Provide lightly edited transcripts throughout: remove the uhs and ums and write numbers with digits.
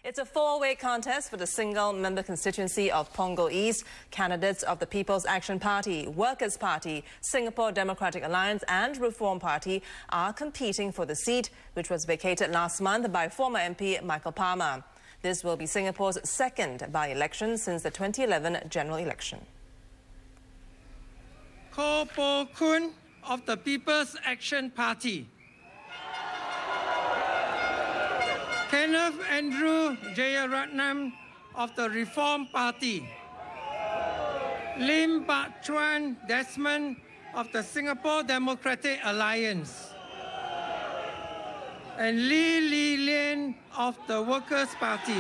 It's a four-way contest for the single-member constituency of Punggol East. Candidates of the People's Action Party, Workers' Party, Singapore Democratic Alliance and Reform Party are competing for the seat, which was vacated last month by former MP Michael Palmer. This will be Singapore's second by-election since the 2011 general election. Koh Poh Koon of the People's Action Party. Kenneth Andrew Jeyaretnam of the Reform Party. Lim Bak Chuan Desmond of the Singapore Democratic Alliance. And Lee Li Lian of the Workers' Party.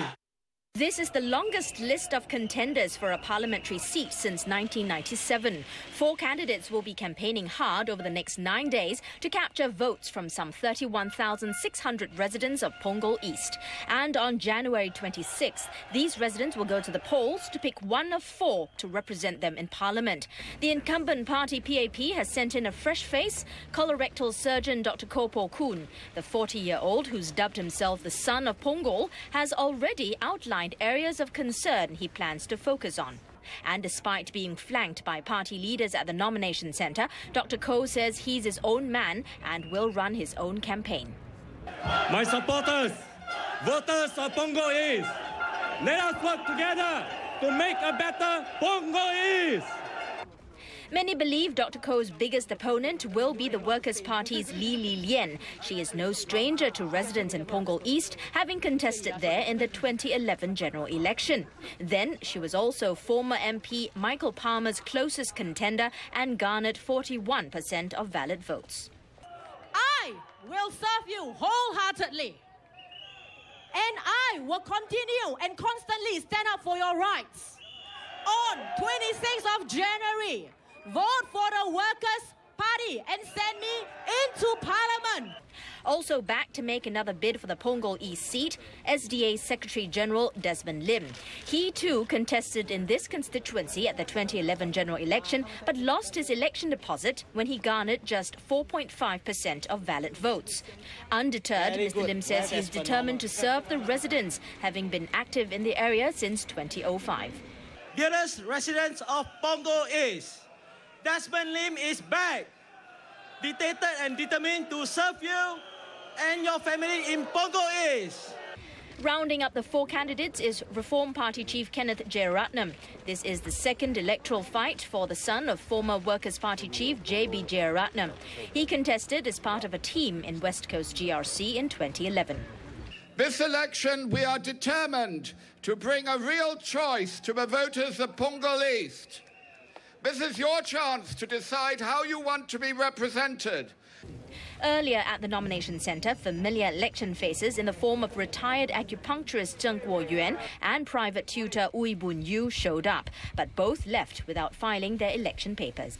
This is the longest list of contenders for a parliamentary seat since 1997. 4 candidates will be campaigning hard over the next 9 days to capture votes from some 31,600 residents of Punggol East. And on January 26th, these residents will go to the polls to pick one of 4 to represent them in Parliament. The incumbent party PAP has sent in a fresh face, colorectal surgeon Dr Koh Poh Koon. The 40-year-old, who's dubbed himself the son of Punggol, has already outlined areas of concern he plans to focus on. And despite being flanked by party leaders at the nomination centre, Dr Koh says he's his own man and will run his own campaign. My supporters, voters of Punggol East, let us work together to make a better Punggol East. Many believe Dr Koh's biggest opponent will be the Workers' Party's Lee Li Lian. She is no stranger to residents in Punggol East, having contested there in the 2011 general election. Then she was also former MP Michael Palmer's closest contender and garnered 41% of valid votes. I will serve you wholeheartedly. And I will continue and constantly stand up for your rights. On 26th of January, vote for the Workers' Party and send me into Parliament. Also back to make another bid for the Punggol East seat, SDA Secretary-General Desmond Lim. He too contested in this constituency at the 2011 general election, but lost his election deposit when he garnered just 4.5% of valid votes. Undeterred, Mr Lim says he is determined to serve the residents, having been active in the area since 2005. Dearest residents of Punggol East, Desmond Lim is back, dedicated and determined to serve you and your family in Punggol East. Rounding up the 4 candidates is Reform Party Chief Kenneth Jeyaretnam. This is the second electoral fight for the son of former Workers' Party Chief J.B. Jeyaretnam. He contested as part of a team in West Coast GRC in 2011. This election, we are determined to bring a real choice to the voters of Punggol East. This is your chance to decide how you want to be represented. Earlier at the nomination centre, familiar election faces in the form of retired acupuncturist Zheng Guoyuan and private tutor Ui Bun Yu showed up, but both left without filing their election papers.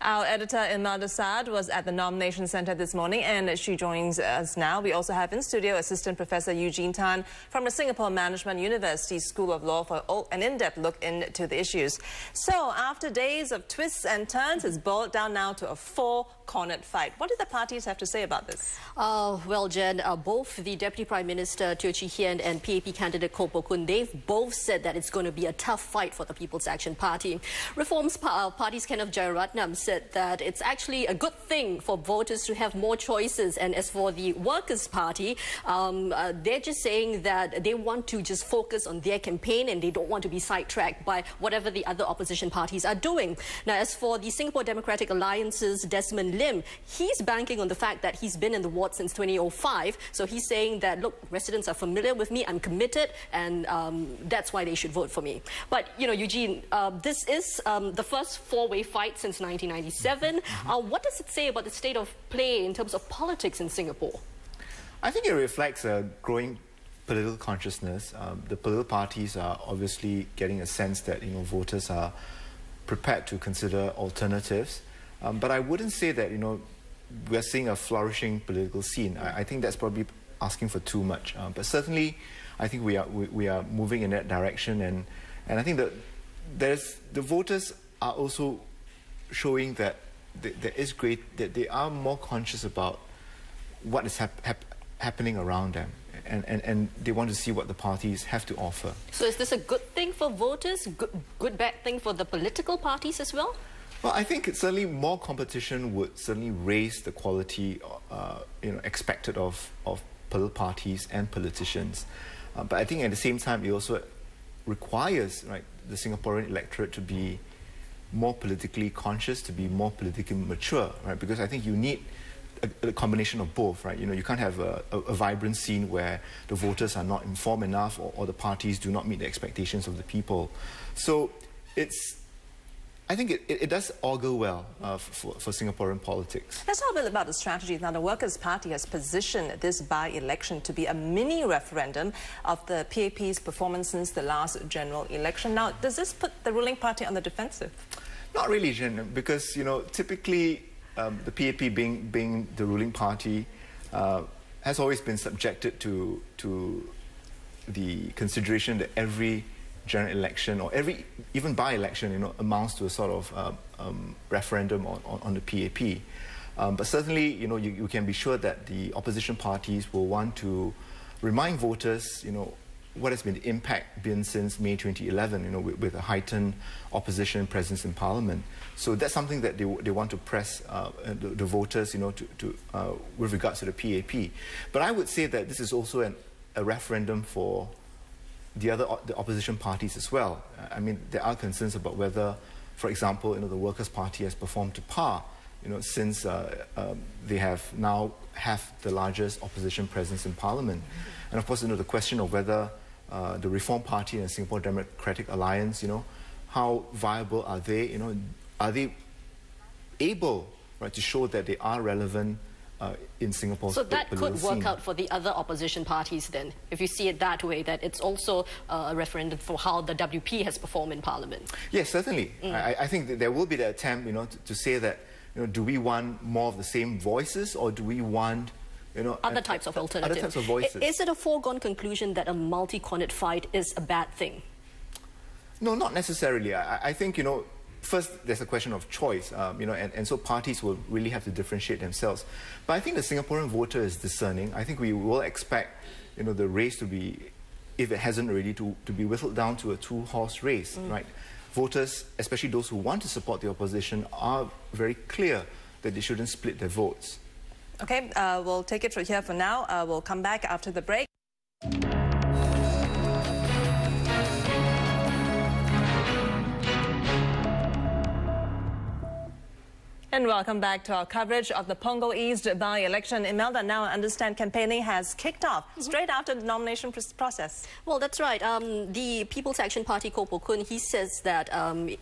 Our editor Imelda Saad was at the nomination centre this morning and she joins us now. We also have in studio Assistant Professor Eugene Tan from the Singapore Management University School of Law for an in-depth look into the issues. So after days of twists and turns, it's boiled down now to a 4-cornered fight. What did the parties have to say about this? Well, Jen, both the Deputy Prime Minister Teo Chee Hean and PAP candidate Koh Poh Koon, they've both said that it's going to be a tough fight for the People's Action Party. Reform's Party's Kenneth Jeyaretnam said that it's actually a good thing for voters to have more choices. And as for the Workers' Party, they're just saying that they want to just focus on their campaign and they don't want to be sidetracked by whatever the other opposition parties are doing. Now, as for the Singapore Democratic Alliance's Desmond Lim, he's banking on the fact that he's been in the ward since 2005. So he's saying that, look, residents are familiar with me, I'm committed, and that's why they should vote for me. But, you know, Eugene, this is the first 4-way fight since 1997. What does it say about the state of play in terms of politics in Singapore? I think it reflects a growing political consciousness. The political parties are obviously getting a sense that voters are prepared to consider alternatives. But I wouldn't say that we're seeing a flourishing political scene. I think that's probably asking for too much. But certainly, I think we are moving in that direction, and I think that the voters are also showing that they are more conscious about what is happening around them. and they want to see what the parties have to offer. So is this a good thing for voters, good bad thing for the political parties as well? Well, I think it's certainly more competition would certainly raise the quality expected of political parties and politicians. But I think at the same time, it also requires the Singaporean electorate to be more politically conscious, to be more politically mature, right? Because I think you need a combination of both, right? You can't have a vibrant scene where the voters are not informed enough or the parties do not meet the expectations of the people. So I think it does augur well for Singaporean politics. Let's talk a bit about the strategy. Now, the Workers' Party has positioned this by-election to be a mini-referendum of the PAP's performance since the last general election. Now, does this put the ruling party on the defensive? Not really, Jen, because, typically the PAP being the ruling party has always been subjected to the consideration that every general election or even by-election, amounts to a sort of referendum on the PAP. But certainly, you can be sure that the opposition parties will want to remind voters, what has been the impact since May 2011, with a heightened opposition presence in Parliament. So that's something that they want to press the voters, with regards to the PAP. But I would say that this is also a referendum for the opposition parties as well. I mean, there are concerns about whether, for example, the Workers' Party has performed to par, since they have the largest opposition presence in Parliament. And of course, the question of whether the Reform Party and the Singapore Democratic Alliance, how viable are they? Are they able, to show that they are relevant in Singapore's So that could work scene out for the other opposition parties then, if you see it that way, that it's also a referendum for how the WP has performed in Parliament. Yes, certainly. I think that there will be the attempt, to say that, do we want more of the same voices, or do we want, other types of alternatives? Other types of voices. Is it a foregone conclusion that a multi-cornered fight is a bad thing? No, not necessarily. I think, first, there's a question of choice, and so parties will really have to differentiate themselves. But I think the Singaporean voter is discerning. I think we will expect, the race to be, if it hasn't already, to be whittled down to a two-horse race, right? Voters, especially those who want to support the opposition, are very clear that they shouldn't split their votes. Okay, we'll take it from here for now. We'll come back after the break. And welcome back to our coverage of the Punggol East by-election. Imelda, now I understand campaigning has kicked off straight after the nomination process. Well, that's right. The People's Action Party, Koh Poh Koon, he says that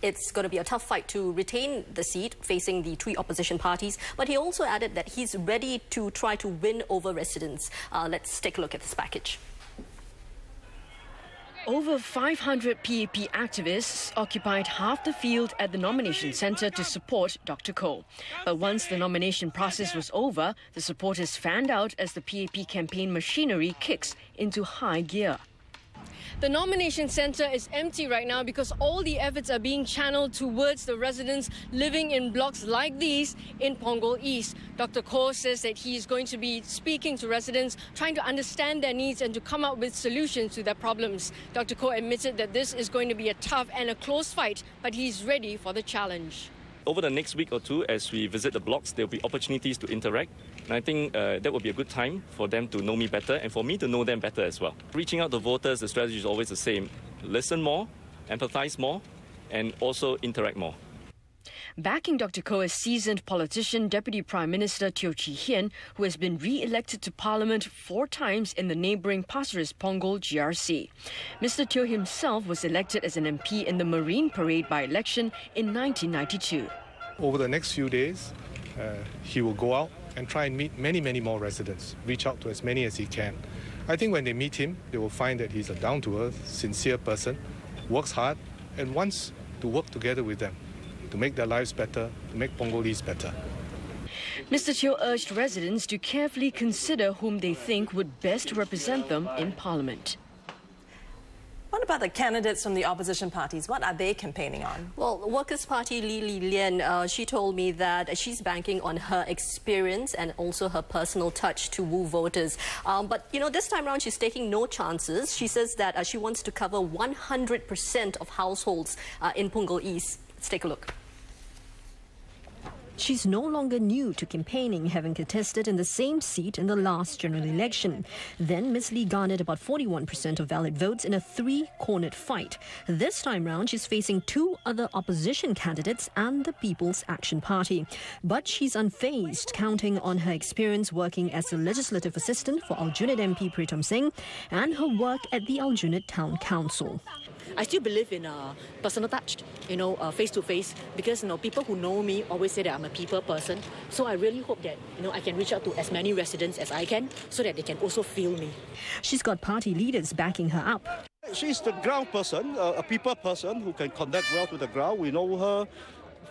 it's going to be a tough fight to retain the seat facing the three opposition parties. But he also added that he's ready to try to win over residents. Let's take a look at this package. Over 500 PAP activists occupied half the field at the nomination centre to support Dr Koh. But once the nomination process was over, the supporters fanned out as the PAP campaign machinery kicks into high gear. The nomination centre is empty right now because all the efforts are being channeled towards the residents living in blocks like these in Punggol East. Dr Koh says that he is going to be speaking to residents, trying to understand their needs and to come up with solutions to their problems. Dr Koh admitted that this is going to be a tough and a close fight, but he's ready for the challenge. Over the next week or two, as we visit the blocks, there will be opportunities to interact. And I think that will be a good time for them to know me better and for me to know them better as well. Reaching out to voters, the strategy is always the same. Listen more, empathize more, and also interact more. Backing Dr Koh is seasoned politician Deputy Prime Minister Teo Chee Hean, who has been re-elected to Parliament 4 times in the neighbouring Pasir Ris Punggol GRC. Mr Teo himself was elected as an MP in the Marine Parade by-election in 1992. Over the next few days, he will go out and try and meet many more residents, reach out to as many as he can. I think when they meet him, they will find that he's a down-to-earth, sincere person, works hard and wants to work together with them to make their lives better, to make Punggol East better. Mr Teo urged residents to carefully consider whom they think would best represent them in Parliament. What about the candidates from the opposition parties? What are they campaigning on? Well, Workers' Party Lee Li Lian, she told me that she's banking on her experience and also her personal touch to woo voters. But, you know, this time around she's taking no chances. She says that she wants to cover 100% of households in Punggol East. Let's take a look. She's no longer new to campaigning, having contested in the same seat in the last general election. Then Ms Lee garnered about 41% of valid votes in a three-cornered fight. This time round, she's facing two other opposition candidates and the People's Action Party. But she's unfazed, counting on her experience working as a legislative assistant for Aljunied MP Pritam Singh and her work at the Aljunied Town Council. I still believe in personal touch, face-to-face, because, people who know me always say that I'm a people person. So I really hope that, I can reach out to as many residents as I can so that they can also feel me. She's got party leaders backing her up. She's the ground person, a people person who can connect well to the ground. We know her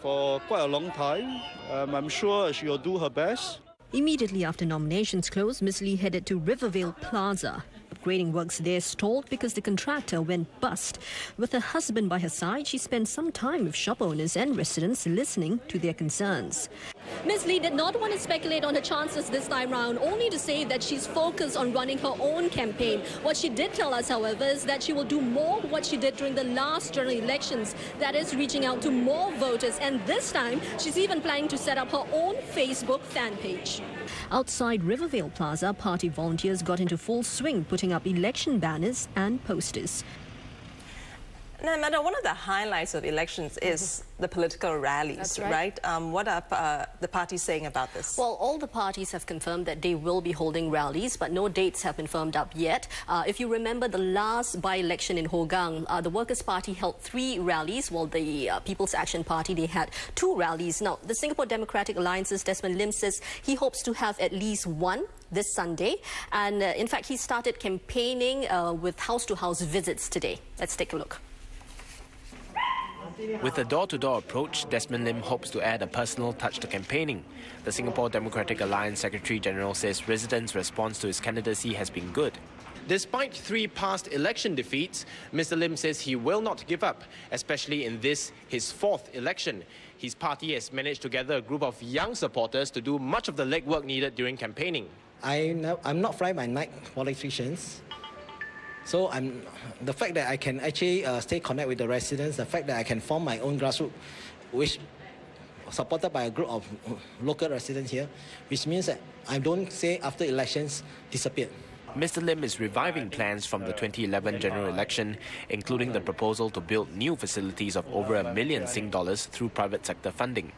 for quite a long time. I'm sure she'll do her best. Immediately after nominations closed, Ms Lee headed to Rivervale Plaza. Upgrading works there stalled because the contractor went bust. With her husband by her side, she spent some time with shop owners and residents listening to their concerns. Ms Lee did not want to speculate on her chances this time round, only to say that she's focused on running her own campaign. What she did tell us, however, is that she will do more of what she did during the last general elections, that is reaching out to more voters, and this time she's even planning to set up her own Facebook fan page. Outside Rivervale Plaza, party volunteers got into full swing, putting up election banners and posters. Now, Madam, one of the highlights of elections is the political rallies, That's right? What are the parties saying about this? Well, all the parties have confirmed that they will be holding rallies, but no dates have been firmed up yet. If you remember the last by-election in Hougang, the Workers' Party held 3 rallies, while the People's Action Party, they had 2 rallies. Now, the Singapore Democratic Alliance's Desmond Lim says he hopes to have at least one this Sunday. And in fact, he started campaigning with house-to-house visits today. Let's take a look. With a door-to-door approach, Desmond Lim hopes to add a personal touch to campaigning. The Singapore Democratic Alliance Secretary-General says residents' response to his candidacy has been good. Despite 3 past election defeats, Mr. Lim says he will not give up, especially in this, his 4th election. His party has managed to gather a group of young supporters to do much of the legwork needed during campaigning. I'm not fly-by-night politicians. So the fact that I can actually stay connected with the residents, the fact that I can form my own grassroots, which supported by a group of local residents here, which means that I don't say after elections disappear. Mr. Lim is reviving plans from the 2011 general election, including the proposal to build new facilities of over $1 million through private sector funding.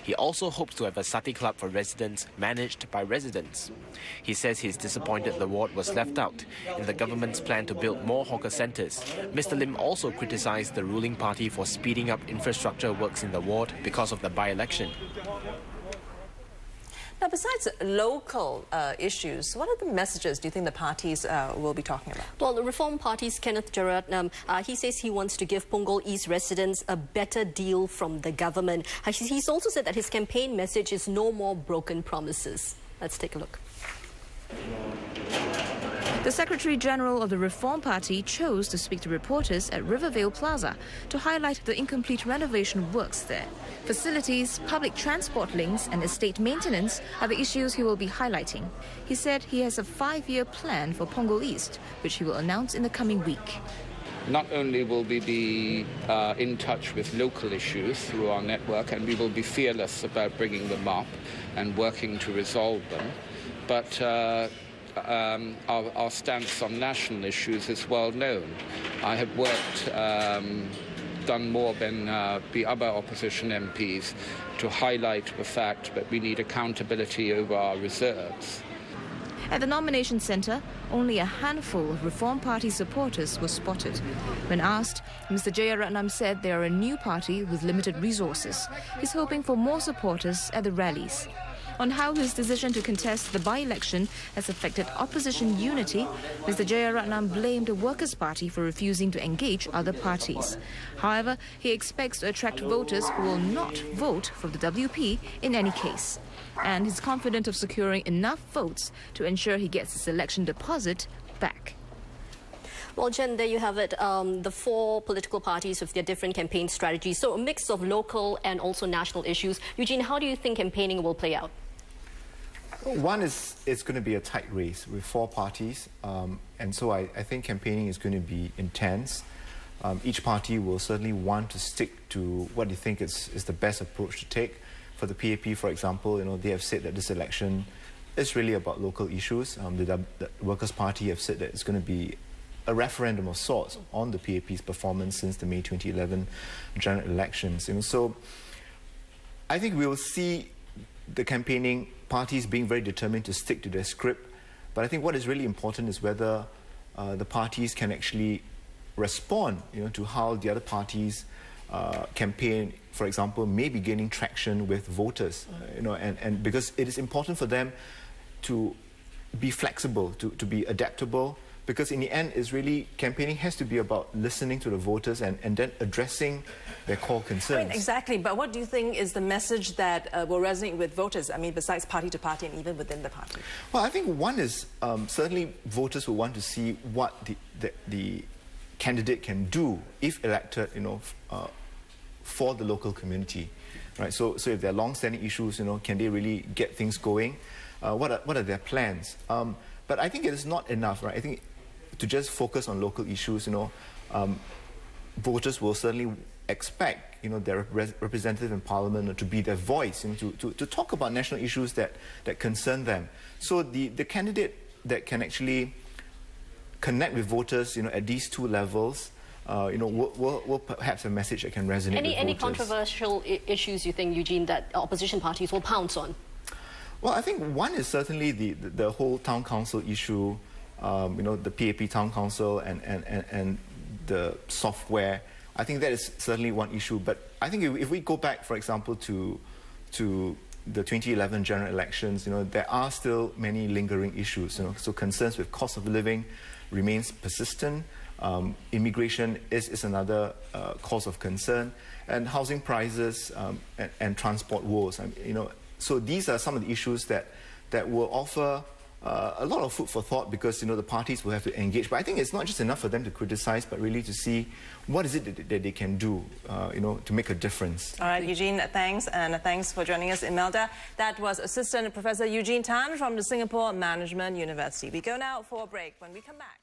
He also hopes to have a Sati Club for residents managed by residents. He says he's disappointed the ward was left out in the government's plan to build more hawker centres. Mr. Lim also criticised the ruling party for speeding up infrastructure works in the ward because of the by-election. Now, besides local issues, what other messages do you think the parties will be talking about? Well, the Reform Party's Kenneth Jeyaretnam, he says he wants to give Punggol East residents a better deal from the government. He's also said that his campaign message is no more broken promises. Let's take a look. The Secretary-General of the Reform Party chose to speak to reporters at Rivervale Plaza to highlight the incomplete renovation works there. Facilities, public transport links and estate maintenance are the issues he will be highlighting. He said he has a 5-year plan for Punggol East, which he will announce in the coming week. Not only will we be in touch with local issues through our network, and we will be fearless about bringing them up and working to resolve them, but our stance on national issues is well known. I have worked, done more than the other opposition MPs to highlight the fact that we need accountability over our reserves. At the nomination centre, only a handful of Reform Party supporters were spotted. When asked, Mr Jeyaretnam said they are a new party with limited resources. He's hoping for more supporters at the rallies. On how his decision to contest the by-election has affected opposition unity, Mr Jeyaretnam blamed the Workers' Party for refusing to engage other parties. However, he expects to attract voters who will not vote for the WP in any case. And he's confident of securing enough votes to ensure he gets his election deposit back. Well, Jen, there you have it. The four political parties with their different campaign strategies. So a mix of local and also national issues. Eugene, how do you think campaigning will play out? One is it's going to be a tight race with four parties. And so I think campaigning is going to be intense. Each party will certainly want to stick to what they think is the best approach to take. For the PAP, for example, they have said that this election is really about local issues. The Workers' Party have said that it's going to be a referendum of sorts on the PAP's performance since the May 2011 general elections. So I think we will see the campaigning parties being very determined to stick to their script. But I think what is really important is whether the parties can actually respond, to how the other parties campaign, for example, may be gaining traction with voters, and because it is important for them to be flexible, to be adaptable, because in the end, it's really, campaigning has to be about listening to the voters and then addressing their core concerns. Exactly, but what do you think is the message that will resonate with voters? I mean, besides party to party and even within the party? Well, I think one is certainly voters will want to see what the candidate can do if elected, for the local community, right? So if there are long-standing issues, can they really get things going? What are their plans? But I think it is not enough, right? I think to just focus on local issues, voters will certainly expect, their representative in Parliament to be their voice, to talk about national issues that concern them. So the candidate that can actually connect with voters, at these two levels, will perhaps have a message that can resonate with voters. Any controversial issues you think, Eugene, that opposition parties will pounce on? Well, I think one is certainly the whole town council issue, the PAP town council and the software. I think that is certainly one issue. But I think if we go back, for example, to the 2011 general elections, there are still many lingering issues. So concerns with cost of living remains persistent. Immigration is another cause of concern, and housing prices and transport woes. So these are some of the issues that will offer a lot of food for thought, because the parties will have to engage. But I think it's not just enough for them to criticize, but really to see what is it that they can do, to make a difference. All right, Eugene, thanks, and thanks for joining us, Imelda. That was Assistant Professor Eugene Tan from the Singapore Management University. We go now for a break. When we come back.